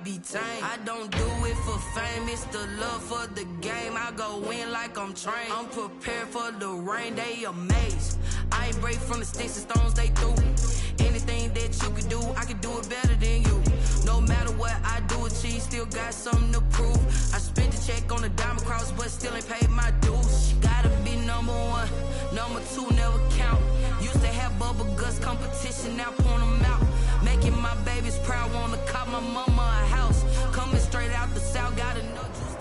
be tame. I don't do it for fame, it's the love for the game. I go in like I'm trained. I'm prepared for the rain, they amazed. I ain't break from the sticks and stones they threw. Anything that you can do, I can do it better than you. No matter what I do achieve, still got something to prove. I spent the check on the diamond cross, but still ain't paid my dues. Gotta be number one, number two never count. Used to have bubble guts competition, now point them out. Making my babies proud, wanna cop my mama a house. Coming straight out the south, gotta know juice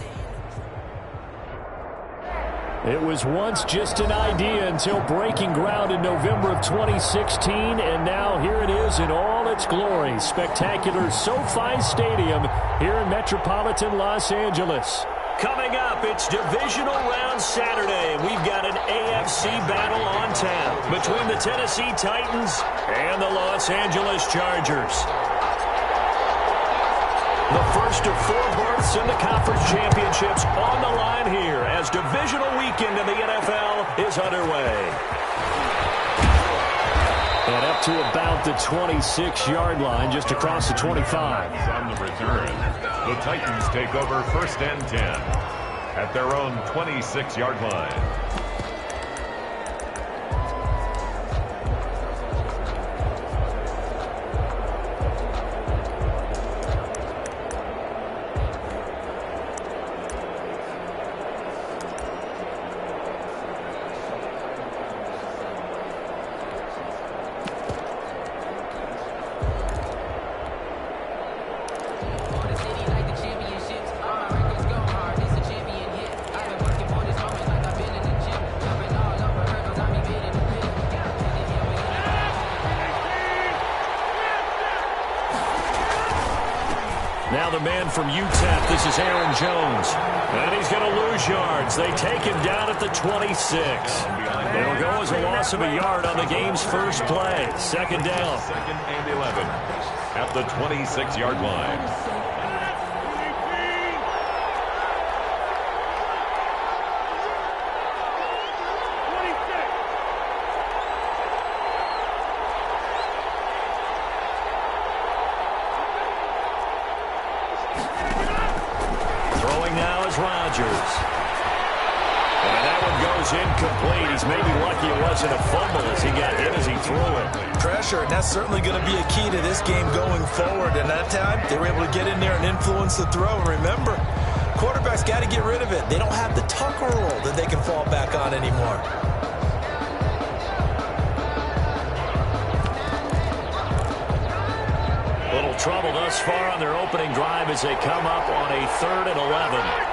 to It was once just an idea until breaking ground in November of 2016, and now here it is in all its glory. Spectacular SoFi Stadium here in metropolitan Los Angeles. Coming up, it's Divisional Round Saturday, and we've got an AFC battle on tap between the Tennessee Titans and the Los Angeles Chargers. The first of 4 berths in the conference championships on the line here as divisional weekend in the NFL is underway. And up to about the 26-yard line, just across the 25. On the return, the Titans take over 1st and 10 at their own 26-yard line. Now the man from UTEP, this is Aaron Jones. And he's going to lose yards. They take him down at the 26. It'll go as a loss of a yard on the game's first play. Second down. 2nd and 11 at the 26-yard line. Incomplete. He's maybe lucky it wasn't a fumble as he got hit as he threw it. Pressure, and that's certainly going to be a key to this game going forward. And that time, they were able to get in there and influence the throw. And remember, quarterbacks got to get rid of it. They don't have the tuck roll that they can fall back on anymore. Little trouble thus far on their opening drive as they come up on a 3rd and 11.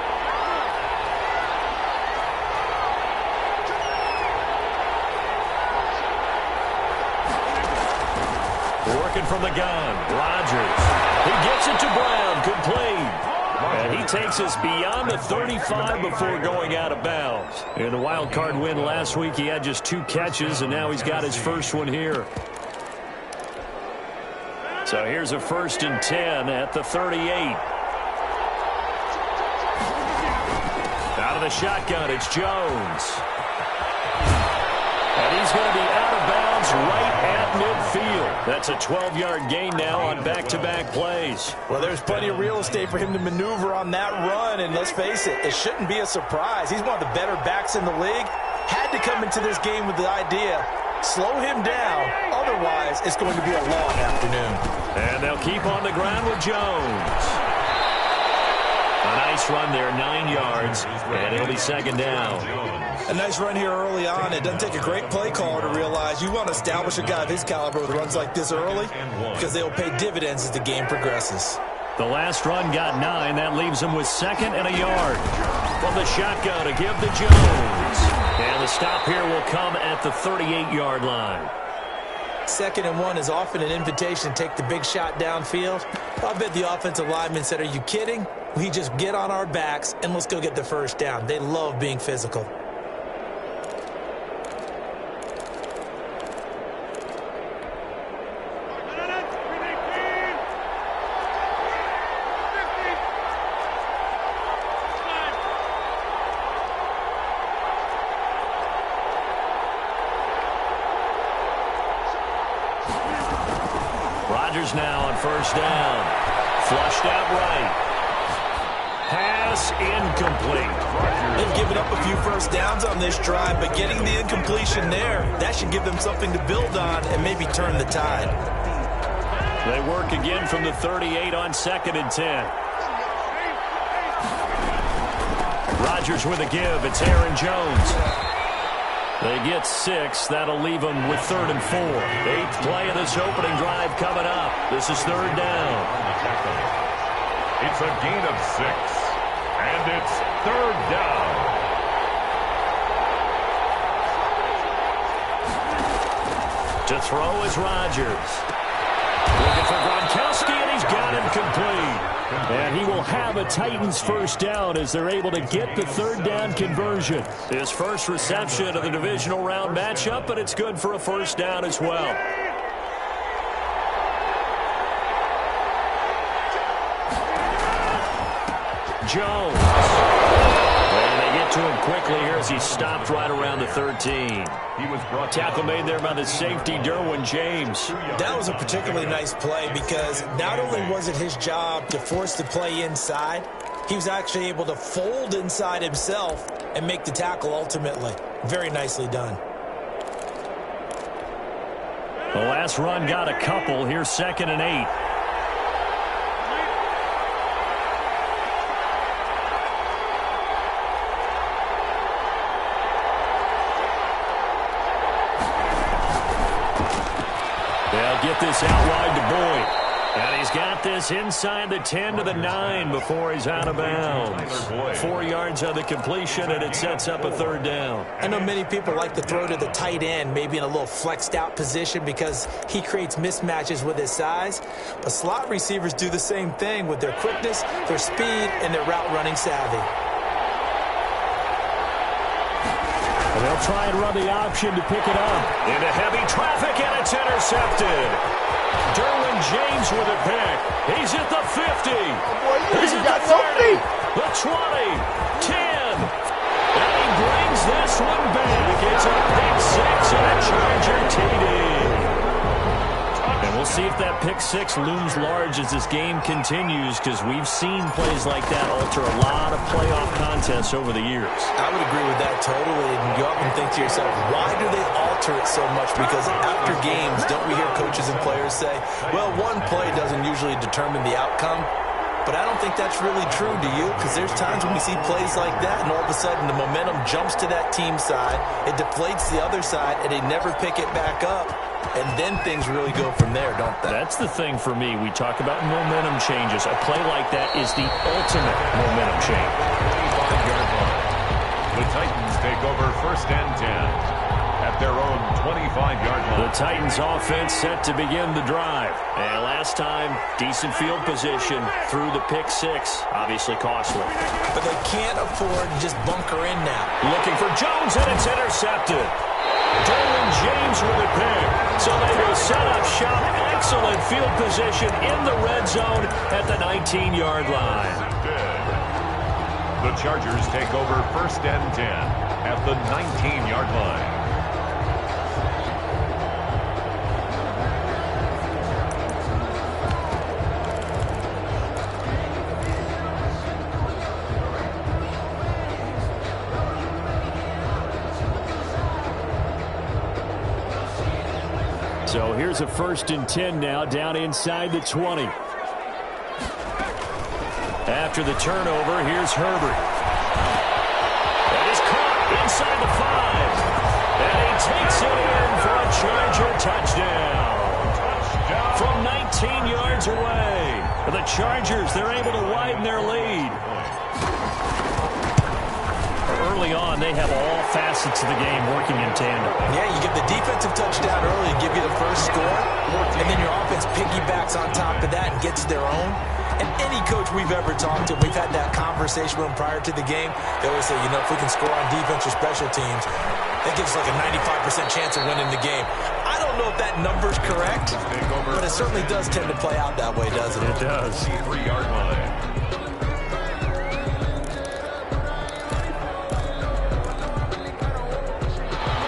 Working from the gun, Rodgers. He gets it to Brown, complete. And he takes us beyond the 35 before going out of bounds. In the wild card win last week, he had just 2 catches, and now he's got his first one here. So here's a 1st and 10 at the 38. Out of the shotgun, it's Jones. And he's going to be out of bounds right at midfield. That's a 12-yard gain now on back-to-back plays. Well, there's plenty of real estate for him to maneuver on that run, and let's face it, it shouldn't be a surprise. He's one of the better backs in the league. Had to come into this game with the idea, slow him down, otherwise it's going to be a long afternoon. And they'll keep on the ground with Jones. A nice run there, 9 yards, and it'll be 2nd down. A nice run here early on. It doesn't take a great play caller to realize you want to establish a guy of his caliber with runs like this early because they will pay dividends as the game progresses. The last run got 9. That leaves him with 2nd and a yard. From the shotgun to give to Jones. And the stop here will come at the 38-yard line. 2nd and 1 is often an invitation to take the big shot downfield. I bet the offensive lineman said, "Are you kidding? We just get on our backs and let's go get the first down." They love being physical. Rodgers now on 1st down. Flushed out right. Pass incomplete. They've given up a few first downs on this drive, but getting the incompletion there, that should give them something to build on and maybe turn the tide. They work again from the 38 on 2nd and 10. Rodgers with a give. It's Aaron Jones. They get 6. That'll leave them with 3rd and 4. 8th play of this opening drive coming up. This is 3rd down. It's a gain of 6. And it's 3rd down. To throw is Rodgers. Looking for Gronkowski, and he's got him complete. And he will have a Titans first down as they're able to get the 3rd down conversion. His first reception of the divisional round matchup, but it's good for a first down as well. Jones. And they get to him quickly here as he stopped right around the 13. Tackle made there by the safety, Derwin James. That was a particularly nice play because not only was it his job to force the play inside, he was actually able to fold inside himself and make the tackle ultimately. Very nicely done. The last run got a couple. Here's 2nd and 8. Get this out wide to Boyd. And he's got this inside the 10 to the 9 before he's out of bounds. 4 yards on the completion, and it sets up a 3rd down. I know many people like to throw to the tight end, maybe in a little flexed out position because he creates mismatches with his size. But slot receivers do the same thing with their quickness, their speed, and their route running savvy. And they'll try and run the option to pick it up. Into heavy traffic, and it's intercepted. Derwin James with a pick. He's at the 50. He's at the 30. The 20. 10. And he brings this one back. It's a pick 6 and a Charger TD. And we'll see if that pick 6 looms large as this game continues, because we've seen plays like that alter a lot of playoff contests over the years. I would agree with that totally. And you often think to yourself, why do they alter it so much? Because after games, don't we hear coaches and players say, well, one play doesn't usually determine the outcome? But I don't think that's really true, do you? Because there's times when we see plays like that, and all of a sudden the momentum jumps to that team side, it deflates the other side, and they never pick it back up. And then things really go from there, don't they? That's the thing for me. We talk about momentum changes. A play like that is the ultimate momentum change. The Titans take over 1st and 10 at their own 25-yard line. The Titans offense set to begin the drive. And last time, decent field position through the pick 6. Obviously costly. But they can't afford to just bunker in now. Looking for Jones, and it's intercepted. Derwin James with a pick. So they will set up shop. Excellent field position in the red zone at the 19-yard line. The Chargers take over 1st and 10 at the 19-yard line. So here's a 1st and 10 now, down inside the 20. After the turnover, here's Herbert. And he's caught inside the 5. And he takes it in for a Charger touchdown. From 19 yards away. The Chargers, they're able to widen their lead. Early on, they have all facets of the game working in tandem. Yeah, you get the defensive touchdown early and give you the first score, and then your offense piggybacks on top of that and gets their own. And any coach we've ever talked to, we've had that conversation with them prior to the game, they always say, you know, if we can score on defense or special teams, that gives us like a 95% chance of winning the game. I don't know if that number's correct, but it certainly does tend to play out that way, doesn't it? It does. 3-yard line.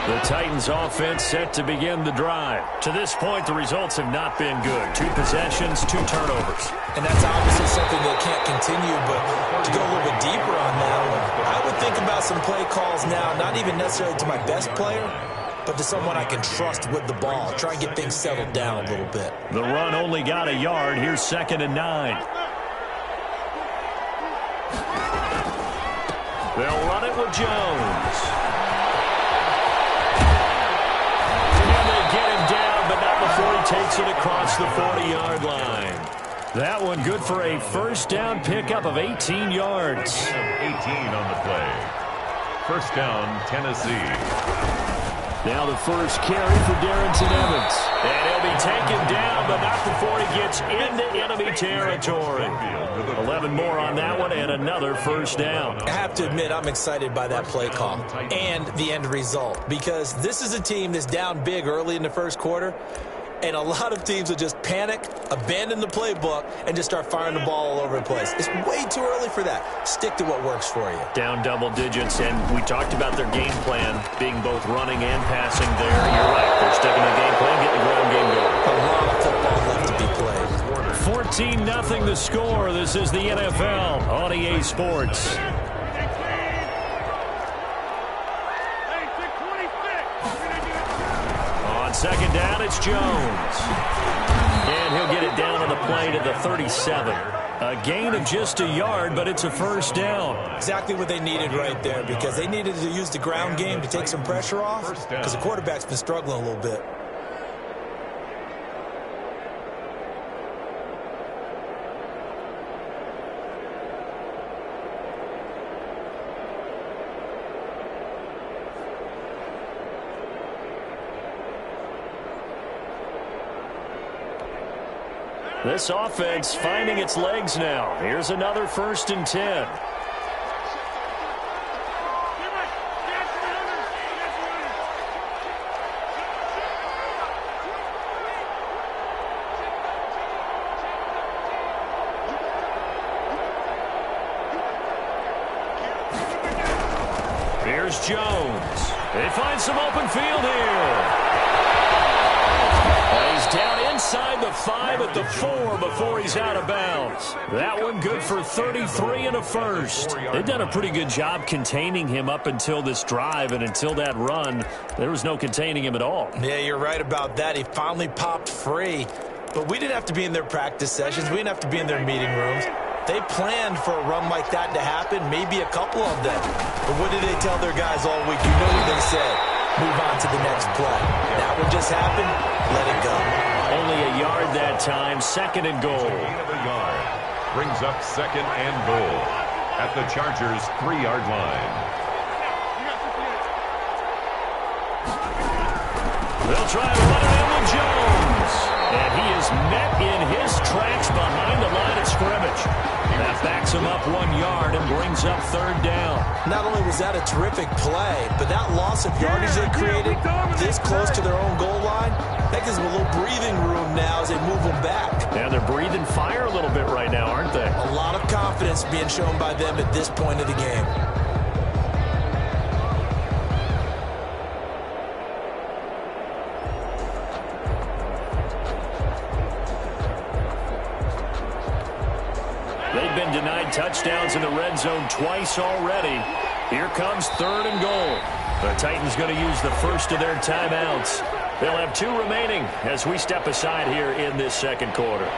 The Titans offense set to begin the drive. To this point, the results have not been good. 2 possessions, 2 turnovers. And that's obviously something that can't continue, but to go a little bit deeper on that one, I would think about some play calls now, not even necessarily to my best player, but to someone I can trust with the ball. Try and get things settled down a little bit. The run only got a yard. Here's 2nd and 9. They'll run it with Jones. And they get him down, but not before he takes it across the 40-yard line. That one good for a first down pickup of 18 yards. 18 on the play. First down, Tennessee. Now the first carry for Darrington Evans. And he'll be taken down, but not before he gets into enemy territory. 11 more on that one and another first down. I have to admit, I'm excited by that play call and the end result, because this is a team that's down big early in the first quarter, and a lot of teams will just panic, abandon the playbook, and just start firing the ball all over the place. It's way too early for that. Stick to what works for you. Down double digits, and we talked about their game plan being both running and passing there. You're right. They're sticking to the game plan, getting the ground game going. A lot of football left to be played. 14-0 the score. This is the NFL on EA Sports. Second down, it's Jones. And he'll get it down on the play to the 37. A gain of just a yard, but it's a first down. Exactly what they needed right there, because they needed to use the ground game to take some pressure off, because the quarterback's been struggling a little bit. This offense finding its legs now. Here's another 1st and 10. Here's Jones. They find some open field here. He's down inside the 5 at the 4 before he's out of bounds. That one good for 33 and a first. They've done a pretty good job containing him up until this drive, and until that run, there was no containing him at all. Yeah, you're right about that. He finally popped free. But we didn't have to be in their practice sessions. We didn't have to be in their meeting rooms. They planned for a run like that to happen, maybe a couple of them. But what did they tell their guys all week? You know what they said. Move on to the next play. That one just happened. Let it go. Only a yard that time. 2nd and goal. Gain of a yard. Brings up 2nd and goal at the Chargers' 3-yard line. They'll try to run it in with Jones. And he is met in his tracks behind the line of scrimmage. That backs him up 1 yard and brings up 3rd down. Not only was that a terrific play, but that loss of yardage they created this close to their own goal line, that gives them a little breathing room now as they move them back. And they're breathing fire a little bit right now, aren't they? A lot of confidence being shown by them at this point of the game. They've been denied touchdowns in the red zone twice already. Here comes 3rd and goal. The Titans going to use the first of their timeouts. They'll have 2 remaining as we step aside here in this 2nd quarter.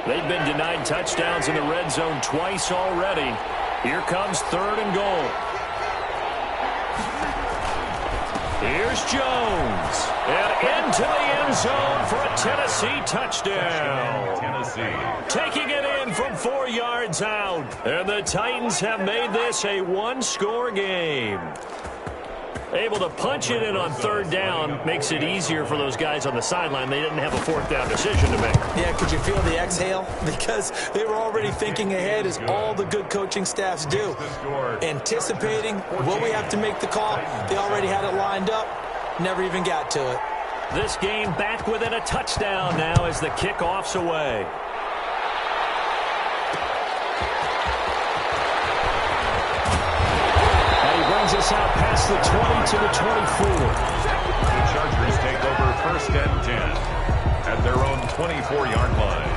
They've been denied touchdowns in the red zone twice already. Here comes 3rd and goal. Here's Jones. And into the end zone for a Tennessee touchdown. Taking it in from 4 yards out. And the Titans have made this a 1-score game. Able to punch it in on third down makes it easier for those guys on the sideline. They didn't have a fourth down decision to make. Yeah, could you feel the exhale? Because they were already thinking ahead, as all the good coaching staffs do. Anticipating, will we have to make the call? They already had it lined up, never even got to it. This game back within a touchdown now as the kickoff's away. Brings us out past the 20 to the 24. The Chargers take over 1st and 10 at their own 24-yard line.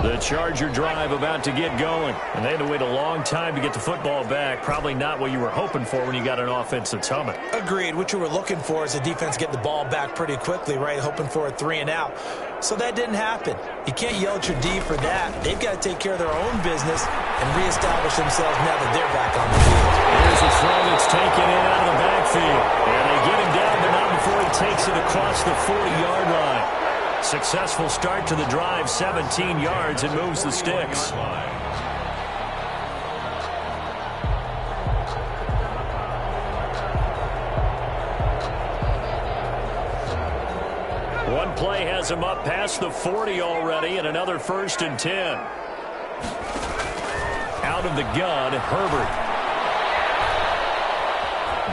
The Charger drive about to get going. And they had to wait a long time to get the football back. Probably not what you were hoping for when you got an offense that's humming. Agreed. What you were looking for is the defense get the ball back pretty quickly, right? Hoping for a 3-and-out. So that didn't happen. You can't yell at your D for that. They've got to take care of their own business and reestablish themselves now that they're back on the field. Here's a throw that's taken in out of the backfield. And they get him down, but not before he takes it across the 40-yard line. Successful start to the drive, 17 yards, and moves the sticks. One play has him up past the 40 already, and another 1st and 10. Out of the gun, Herbert.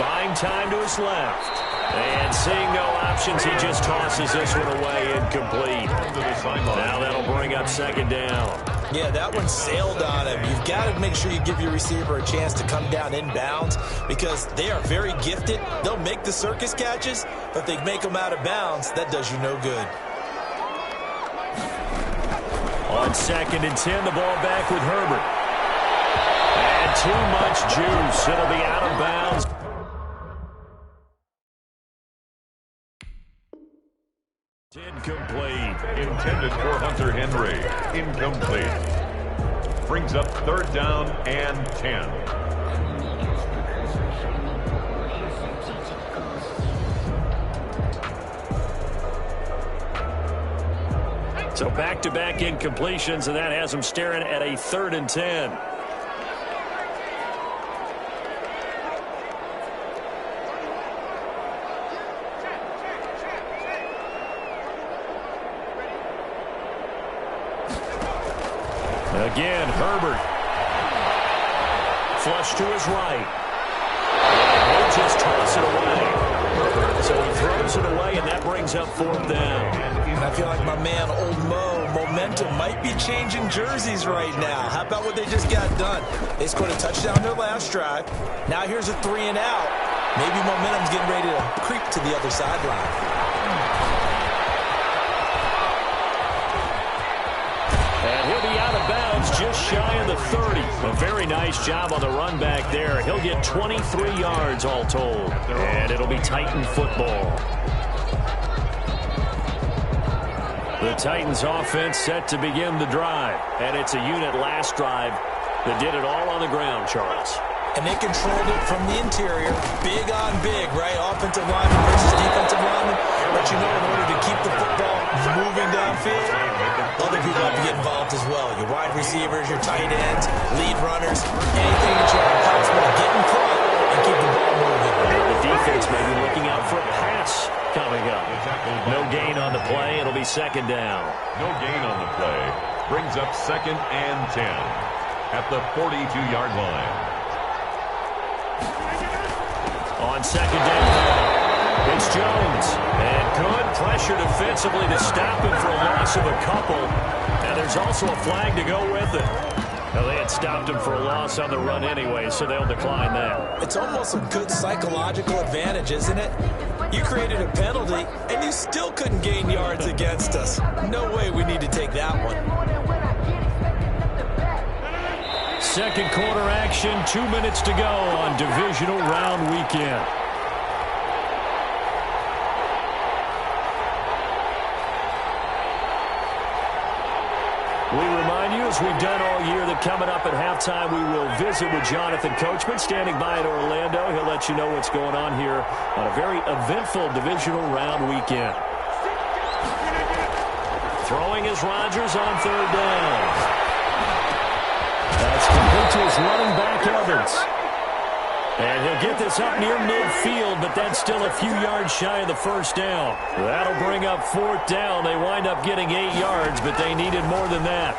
Buying time to his left. And seeing no options, he just tosses this one away, incomplete. Now that'll bring up 2nd down. Yeah, that one sailed on him. You've got to make sure you give your receiver a chance to come down inbounds because they are very gifted. They'll make the circus catches, but if they make them out of bounds, that does you no good. On 2nd and 10, the ball back with Herbert. And too much juice. It'll be out of bounds. Incomplete. Intended for Hunter Henry. Incomplete. Brings up 3rd down and 10. So back-to-back incompletions, and that has him staring at a 3rd and 10. Again, Herbert. Flush to his right. And he'll just toss it away. So he throws it away, and that brings up 4th down. I feel like my man, Old Mo, momentum might be changing jerseys right now. How about what they just got done? They scored a touchdown their last drive. Now here's a 3-and-out. Maybe momentum's getting ready to creep to the other sideline. And he'll be out of bounds just shy of the 30. A very nice job on the run back there. He'll get 23 yards all told. And it'll be Titan football. The Titans offense set to begin the drive. And it's a unit last drive that did it all on the ground, Charles. And they controlled it from the interior. Big on big, right? Offensive lineman versus defensive lineman. But you know, in order to keep the football moving downfield, other people have to get involved as well. Your wide receivers, your tight ends, lead runners, anything that you have possible to get in front and keep the ball moving. And the defense may be looking out for a pass coming up. No gain on the play. It'll be 2nd down. No gain on the play. Brings up 2nd and 10 at the 42-yard line. On 2nd down, it's Jones. And good pressure defensively to stop him for a loss of a couple. And there's also a flag to go with it. Now, they had stopped him for a loss on the run anyway, so they'll decline that. It's almost a good psychological advantage, isn't it? You created a penalty, and you still couldn't gain yards against us. No way we need to take that one. 2nd quarter action, 2 minutes to go on Divisional Round Weekend. We remind you, as we've done all year, that coming up at halftime, we will visit with Jonathan Coachman, standing by in Orlando. He'll let you know what's going on here on a very eventful divisional round weekend. Throwing is Rodgers on third down. That's complete to his running back, Evans. And he'll get this up near midfield, but that's still a few yards shy of the first down. That'll bring up fourth down. They wind up getting 8 yards, but they needed more than that.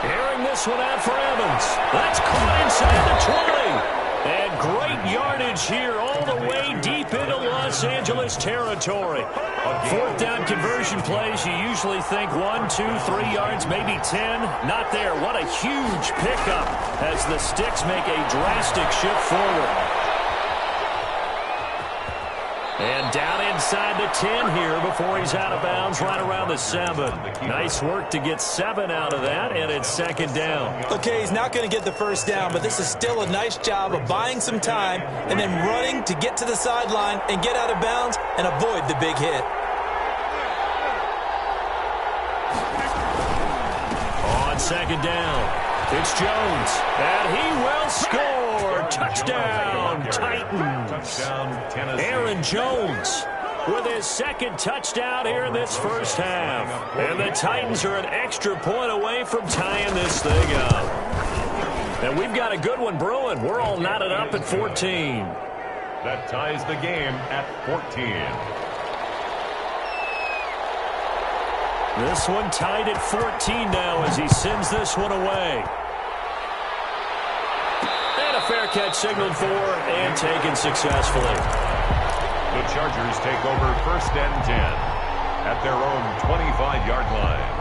Airing this one out for Evans. That's caught inside the 20. And great yardage here all the way deep into Los Angeles territory. Fourth down conversion plays, you usually think 1, 2, 3 yards, maybe 10. Not there. What a huge pickup as the Sticks make a drastic shift forward. And down inside the 10 here before he's out of bounds, right around the 7. Nice work to get 7 out of that, and it's second down. Okay, he's not going to get the first down, but this is still a nice job of buying some time and then running to get to the sideline and get out of bounds and avoid the big hit. On second down, it's Jones, and he will score. Touchdown, Titans. Aaron Jones with his second touchdown here in this first half. And the Titans are an extra point away from tying this thing up. And we've got a good one brewing. We're all knotted up at 14. That ties the game at 14. This one tied at 14 now as he sends this one away. And a fair catch signaled for and taken successfully. The Chargers take over first and 10 at their own 25-yard line.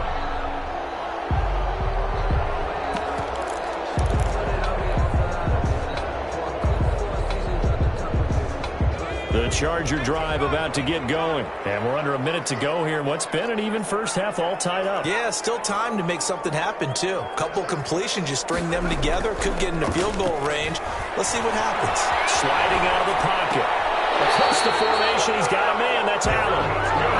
The Charger drive about to get going. And we're under a minute to go here in what's been an even first half, all tied up. Yeah, still time to make something happen, too. A couple completions, you string them together, could get into field goal range. Let's see what happens. Sliding out of the pocket. Across the formation, he's got a man. That's Allen.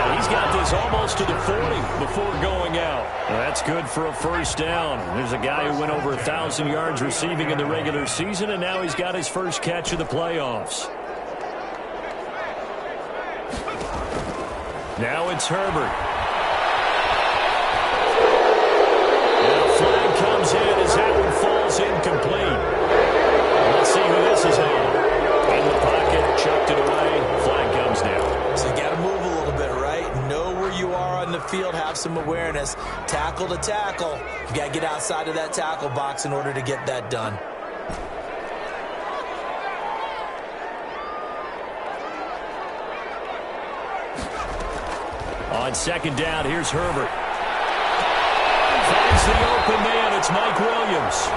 And he's got this almost to the 40 before going out. Well, that's good for a first down. There's a guy who went over 1,000 yards receiving in the regular season, and now he's got his first catch of the playoffs. Now it's Herbert. And a flag comes in as that one falls incomplete. Let's see who this is on. In the pocket, chucked it away. Flag comes down. So you got to move a little bit, right? Know where you are on the field, have some awareness. Tackle to tackle. You got to get outside of that tackle box in order to get that done. On second down, here's Herbert. Finds the open man. It's Mike Williams.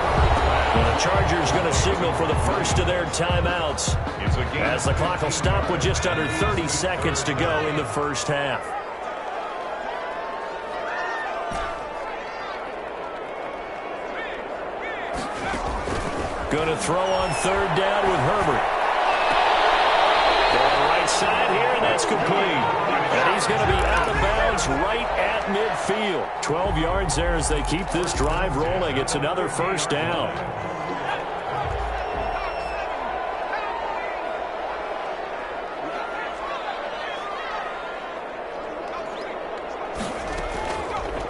And the Chargers going to signal for the first of their timeouts as the clock will stop with just under 30 seconds to go in the first half. Going to throw on third down with Herbert. Going right side here, and that's complete. And he's going to be out of bounds right at midfield. 12 yards there as they keep this drive rolling. It's another first down.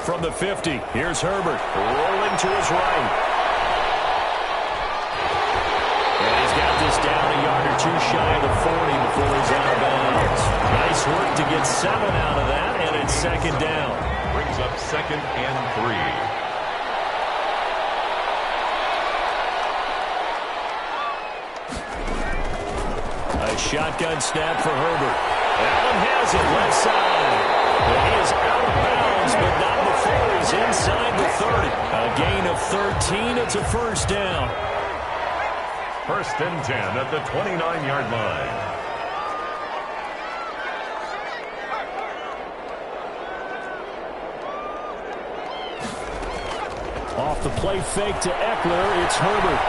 From the 50, here's Herbert rolling to his right. And he's got this down a yard or two shy of the 40 before he's out of bounds. Nice work to get 7 out of that, and it's second down. Brings up second and 3. A shotgun snap for Herbert. Allen has it left side. And he is out of bounds, but not before he's inside the 30. A gain of 13. It's a first down. First and 10 at the 29-yard line. Off the play fake to Eckler, it's Herbert.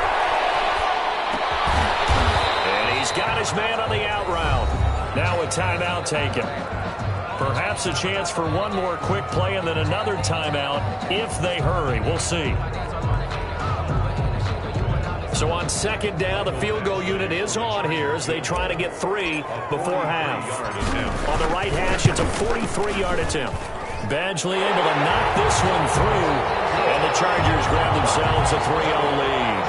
And he's got his man on the out route. Now a timeout taken. Perhaps a chance for one more quick play and then another timeout if they hurry. We'll see. So on second down, the field goal unit is on here as they try to get 3 before half. On the right hash, it's a 43-yard attempt. Badgley able to knock this one through, and the Chargers grab themselves a 3-0 lead.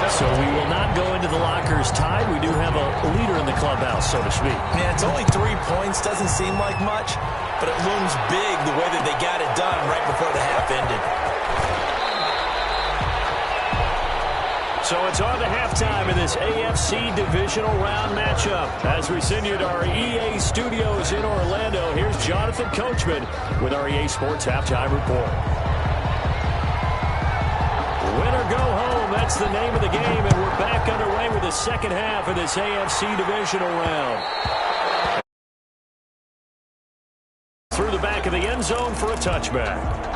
So we will not go into the lockers tied. We do have a leader in the clubhouse, so to speak. Man, it's only 3 points. Doesn't seem like much, but it looms big the way that they got it done right before the half ended. So it's on to halftime in this AFC Divisional Round matchup. As we send you to our EA studios in Orlando, here's Jonathan Coachman with our EA Sports Halftime Report. Win or go home, that's the name of the game, and we're back underway with the second half of this AFC Divisional Round. Through the back of the end zone for a touchback.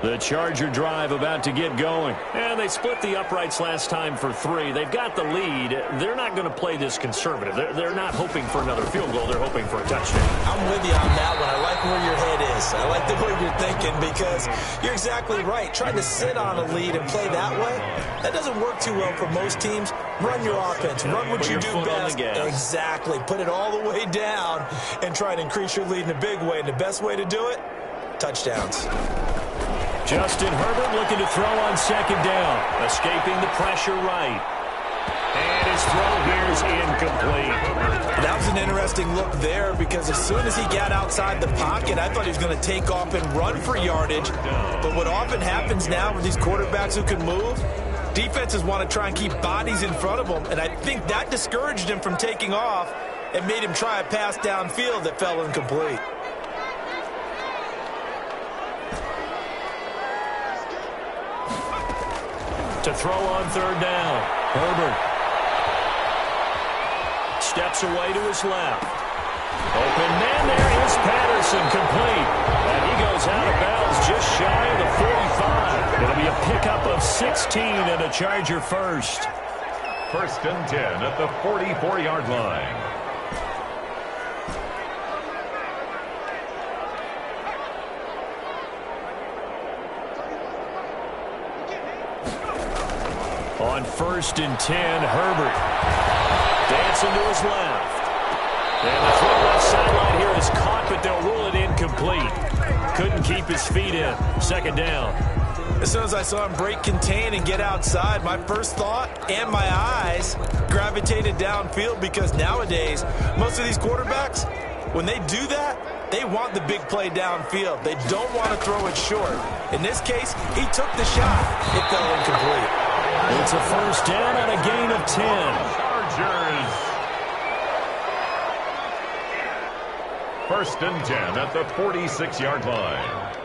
The Charger drive about to get going. And they split the uprights last time for 3. They've got the lead. They're not going to play this conservative. They're not hoping for another field goal. They're hoping for a touchdown. I'm with you on that one. I like where your head is. I like the way you're thinking because you're exactly right. Trying to sit on a lead and play that way, that doesn't work too well for most teams. Run your offense. Run what you do best. Exactly. Put it all the way down and try to increase your lead in a big way. And the best way to do it, touchdowns. Justin Herbert looking to throw on second down. Escaping the pressure right. And his throw here is incomplete. That was an interesting look there because as soon as he got outside the pocket, I thought he was going to take off and run for yardage. But what often happens now with these quarterbacks who can move, defenses want to try and keep bodies in front of them. And I think that discouraged him from taking off and made him try a pass downfield that fell incomplete. To throw on third down. Herbert steps away to his left. Open man, there is Patterson, complete. And he goes out of bounds just shy of the 45. It'll be a pickup of 16 and a Charger first. First and 10 at the 44-yard line. On first and 10, Herbert dancing to his left. And the throw left sideline here is caught, but they'll rule it incomplete. Couldn't keep his feet in. Second down. As soon as I saw him break contain and get outside, my first thought and my eyes gravitated downfield because nowadays, most of these quarterbacks, when they do that, they want the big play downfield. They don't want to throw it short. In this case, he took the shot. It fell incomplete. It's a first down on a gain of 10. Chargers. First and 10 at the 46-yard line.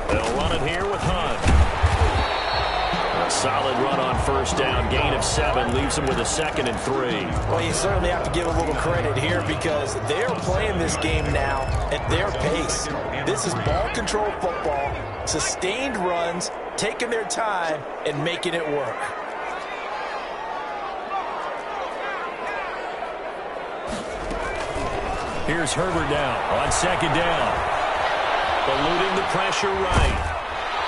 They'll run it here with Hunt. A solid run on first down. Gain of 7 leaves him with a 2nd and 3. Well, you certainly have to give a little credit here because they're playing this game now at their pace. This is ball control football, sustained runs, taking their time and making it work. Here's Herbert now on second down. Eluding the pressure right.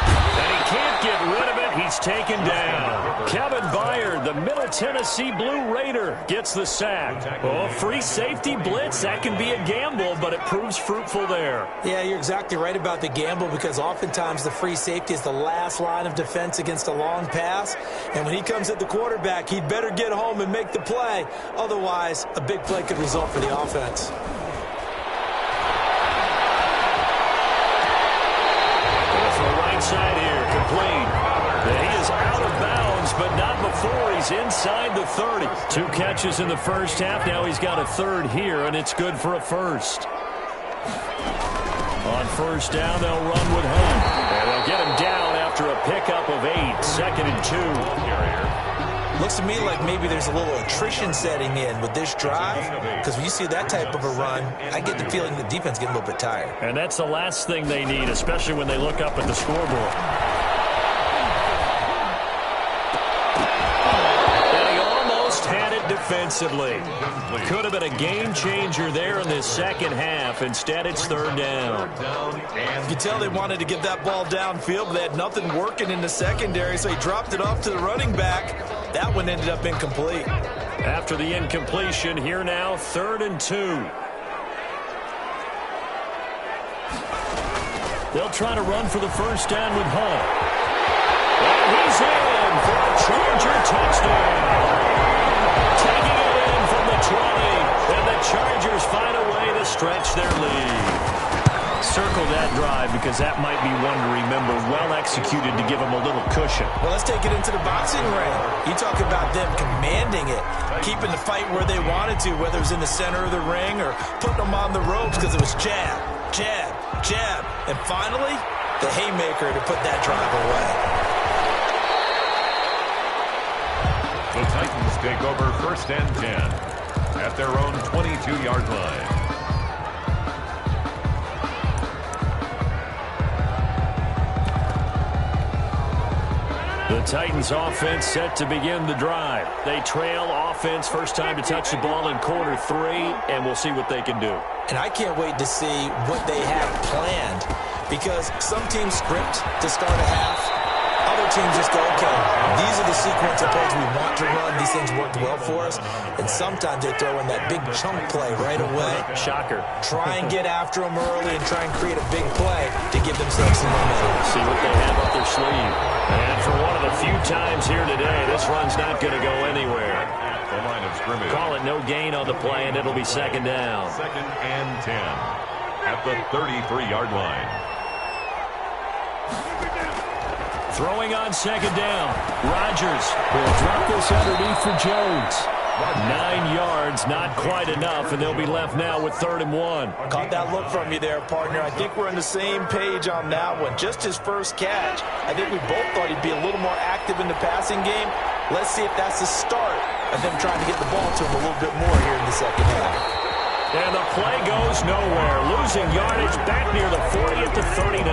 And he can't get rid of it. He's taken down. Kevin Byard, the Middle Tennessee Blue Raider, gets the sack. Oh, free safety blitz. That can be a gamble, but it proves fruitful there. Yeah, you're exactly right about the gamble because oftentimes the free safety is the last line of defense against a long pass. And when he comes at the quarterback, he'd better get home and make the play. Otherwise, a big play could result for the offense. Side here, complete. He is out of bounds, but not before he's inside the 30. 2 catches in the first half. Now he's got a 3rd here, and it's good for a first. On first down, they'll run with Hunt. And they'll get him down after after a pickup of 8, 2nd and 2. Looks to me like maybe there's a little attrition setting in with this drive, because when you see that type of a run, I get the feeling the defense getting a little bit tired. And that's the last thing they need, especially when they look up at the scoreboard. Defensively. Could have been a game changer there in this second half. Instead, it's 3rd down. You can tell they wanted to get that ball downfield, but they had nothing working in the secondary, so he dropped it off to the running back. That one ended up incomplete. After the incompletion, here now, 3rd and 2. They'll try to run for the first down with Hunt. And he's in for a Charger touchdown. Taking it in from the 20, and the Chargers find a way to stretch their lead. Circle that drive because that might be one to remember. Well executed to give them a little cushion. Well, let's take it into the boxing ring. You talk about them commanding it, keeping the fight where they wanted to, whether it was in the center of the ring or putting them on the ropes because it was jab, jab, jab. And finally, the haymaker to put that drive away. The Titans take over 1st and 10 at their own 22-yard line. The Titans offense set to begin the drive. They trail offense, first time to touch the ball in quarter 3, and we'll see what they can do. And I can't wait to see what they have planned, because some teams script to start a half. Other teams just go, okay, these are the sequence of plays we want to run. These things worked well for us. And sometimes they throw in that big chunk play right away. Shocker. Try and get after them early and try and create a big play to give themselves some momentum. See what they have up their sleeve. And for one of the few times here today, this run's not going to go anywhere. The line of scrimmage. Call it no gain on the play, and it'll be 2nd down. 2nd and 10 at the 33-yard line. Throwing on 2nd down. Rodgers will drop this underneath for Jones. 9 yards, not quite enough, and they'll be left now with 3rd and 1. Caught that look from you there, partner. I think we're on the same page on that one. Just his first catch. I think we both thought he'd be a little more active in the passing game. Let's see if that's the start of them trying to get the ball to him a little bit more here in the second half. And the play goes nowhere. Losing yardage back near the 40 at the 39.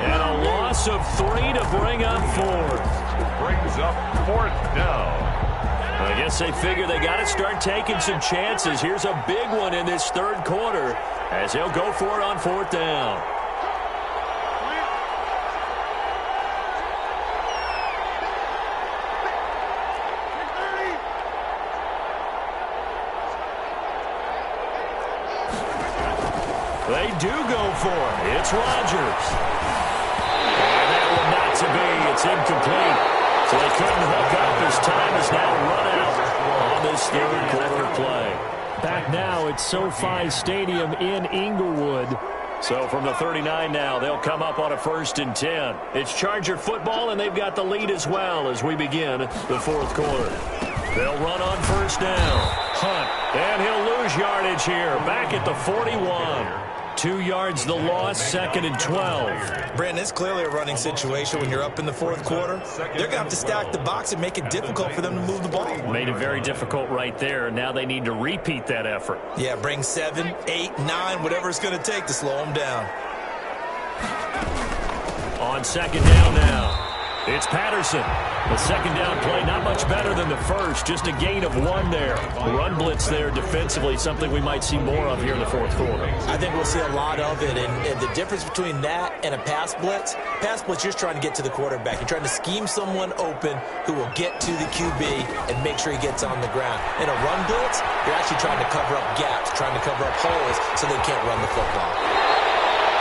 And a loss of 3 to bring up 4th. Brings up 4th down. I guess they figure they got to start taking some chances. Here's a big one in this 3rd quarter as he'll go for it on 4th down. They do go for it. It's Rodgers. And that one not to be. It's incomplete. So they couldn't hook up. His time is now run out on this 3rd quarter play. Back now at SoFi Stadium in Inglewood. So from the 39 now, they'll come up on a 1st and 10. It's Charger football, and they've got the lead as well as we begin the 4th quarter. They'll run on 1st down. Hunt. And he'll lose yardage here. Back at the 41. 2 yards the loss, 2nd and 12. Brandon, it's clearly a running situation when you're up in the 4th quarter. They're going to have to stack the box and make it difficult for them to move the ball. Made it very difficult right there. Now they need to repeat that effort. Yeah, bring 7, 8, 9, whatever it's going to take to slow them down. On 2nd down now. It's Patterson. The 2nd down play, not much better than the first. Just a gain of 1 there. Run blitz there defensively, something we might see more of here in the 4th quarter. I think we'll see a lot of it. And the difference between that and a pass blitz, you're just trying to get to the quarterback. You're trying to scheme someone open who will get to the QB and make sure he gets on the ground. In a run blitz, you're actually trying to cover up gaps, trying to cover up holes so they can't run the football.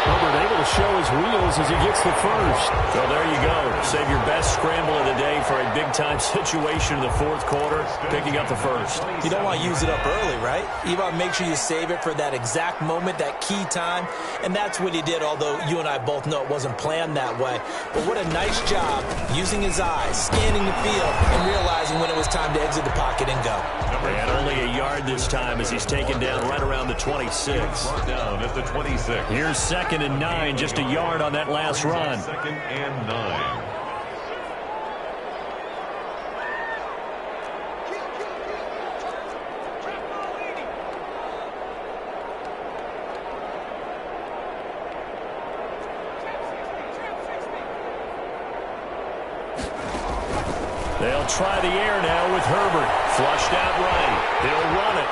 Herbert able to show his wheels as he gets the first. So there you go. Save your best scramble of the day for a big-time situation in the 4th quarter, picking up the first. You don't want to use it up early, right? You want to make sure you save it for that exact moment, that key time. And that's what he did, although you and I both know it wasn't planned that way. But what a nice job using his eyes, scanning the field, and realizing when it was time to exit the pocket and go. And only a yard this time as he's taken down right around the 26. Down at the 26. Here's 2nd 2nd and 9, just a yard on that last run. 2nd and 9. They'll try the air now with Herbert. Flushed out right. He'll run it.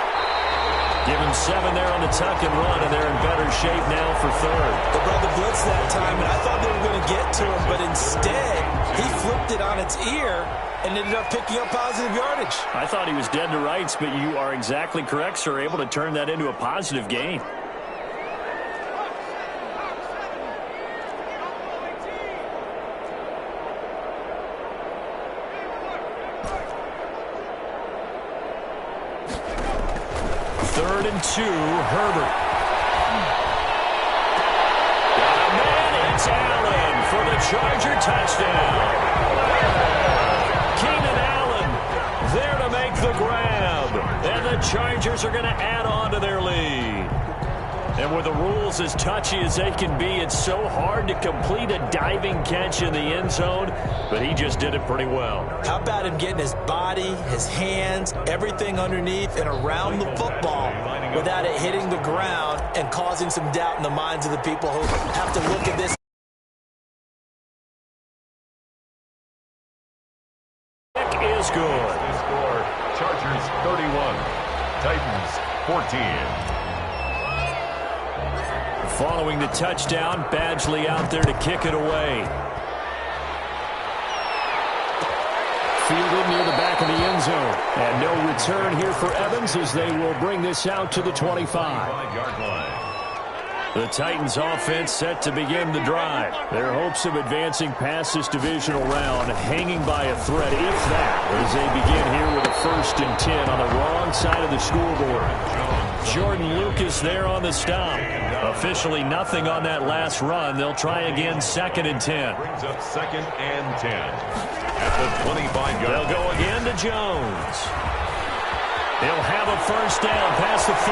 Give him 7 there on the tuck and run, and they're in better shape now for third. They brought the blitz that time, and I thought they were going to get to him, but instead, he flipped it on its ear and ended up picking up positive yardage. I thought he was dead to rights, but you are exactly correct, sir. Able to turn that into a positive gain. Third and 2, Herbert. Got a man, it's Allen for the Charger touchdown. Keenan Allen there to make the grab. And the Chargers are going to add on to their lead. And with the rules as touchy as they can be, it's so hard to complete a diving catch in the end zone, but he just did it pretty well. How about him getting his body, his hands, everything underneath and around the football without it hitting the ground and causing some doubt in the minds of the people who have to look at this. Kick is good. The score, Chargers 31, Titans 14. Following the touchdown, Badgley out there to kick it away. Fielded near the back of the end zone. And no return here for Evans as they will bring this out to the 25. 5-yard line. The Titans offense set to begin the drive. Their hopes of advancing past this divisional round hanging by a thread, if that, as they begin here with a 1st and 10 on the wrong side of the scoreboard. Jordan Lucas there on the stop. Officially nothing on that last run. They'll try again 2nd and 10. Brings up 2nd and 10. At the 25-yard line. They'll go again to Jones. He'll have a 1st down past the 40.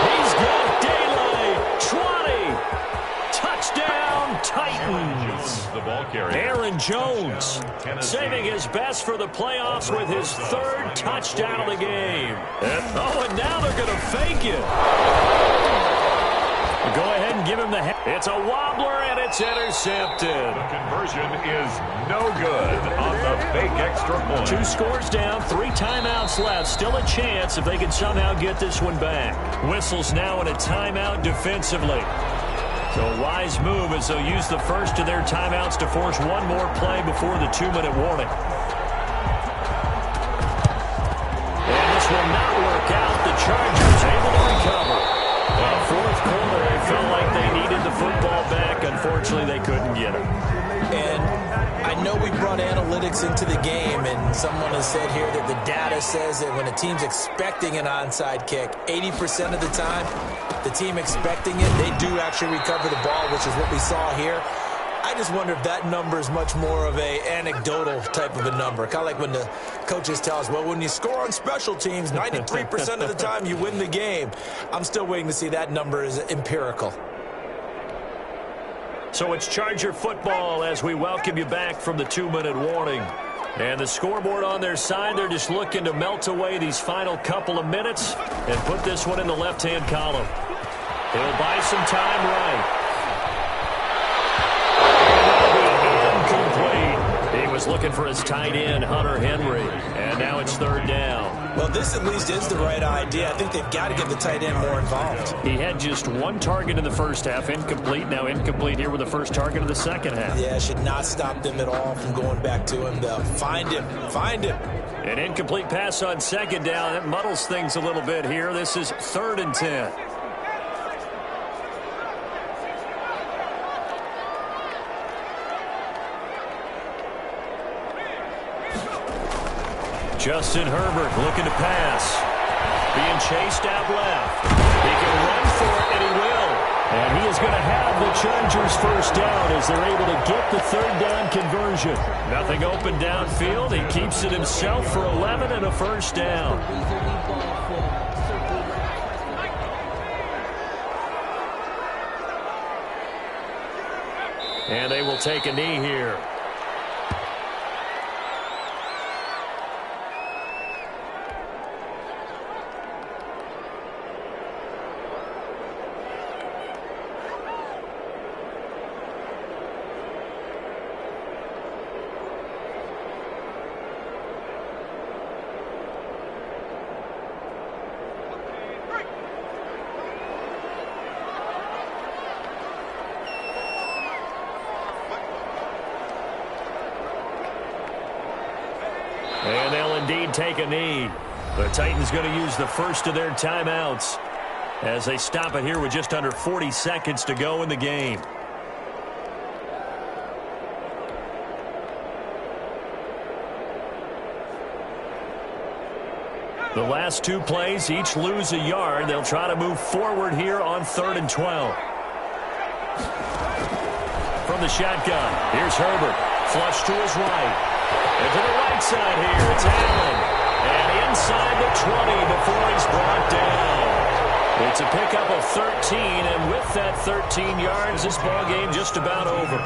He's got Daly. 20. Touchdown, Titans. The ball carrier. Aaron Jones saving his best for the playoffs with his 3rd touchdown of the game. And now they're going to fake it. Go ahead and give him the head. It's a wobbler, and it's intercepted. The conversion is no good on the fake extra point. 2 scores down, 3 timeouts left. Still a chance if they can somehow get this one back. Whistles now in a timeout defensively. So a wise move as they'll use the first of their timeouts to force one more play before the 2-minute warning. And this will not work out. The Chargers able to recover. Well, 4th quarter, they felt like they needed the football back. Unfortunately, they couldn't get it. And I know we brought analytics into the game, and someone has said here that the data says that when a team's expecting an onside kick, 80% of the time, the team expecting it, they do actually recover the ball, which is what we saw here. I just wonder if that number is much more of a anecdotal type of a number. Kind of like when the coaches tell us, well, when you score on special teams, 93% of the time you win the game. I'm still waiting to see that number is empirical. So it's Charger football as we welcome you back from the 2-minute warning. And the scoreboard on their side, they're just looking to melt away these final couple of minutes and put this one in the left-hand column. He'll buy some time right. Incomplete. He was looking for his tight end, Hunter Henry. And now it's 3rd down. Well, this at least is the right idea. I think they've got to get the tight end more involved. He had just 1 target in the first half, incomplete. Now incomplete here with the first target of the second half. Yeah, should not stop them at all from going back to him. They'll find him. Find him. An incomplete pass on 2nd down. It muddles things a little bit here. This is 3rd and 10. Justin Herbert looking to pass. Being chased out left. He can run for it, and he will. And he is going to have the Chargers 1st down as they're able to get the 3rd down conversion. Nothing open downfield. He keeps it himself for 11 and a 1st down. And they will take a knee here. And they'll indeed take a knee. The Titans going to use the first of their timeouts as they stop it here with just under 40 seconds to go in the game. The last two plays each lose a yard. They'll try to move forward here on 3rd and 12. From the shotgun, here's Herbert. Flush to his right. And to the right side here, it's Allen. And inside the 20 before he's brought down. It's a pickup of 13, and with that 13 yards, this ball game just about over.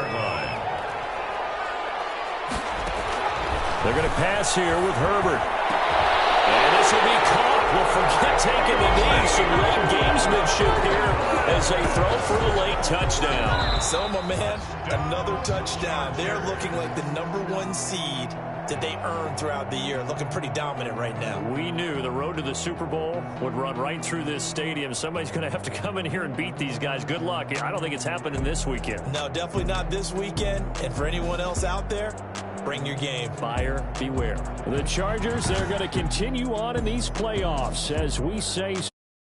They're going to pass here with Herbert. And this will be caught. Well, forget taking the knee. Some late gamesmanship here as they throw for a late touchdown. So, my man, another touchdown. They're looking like the #1 seed that they earned throughout the year. Looking pretty dominant right now. We knew the road to the Super Bowl would run right through this stadium. Somebody's going to have to come in here and beat these guys. Good luck. I don't think it's happening this weekend. No, definitely not this weekend. And for anyone else out there, bring your game. Buyer beware. The Chargers, they're going to continue on in these playoffs as we say.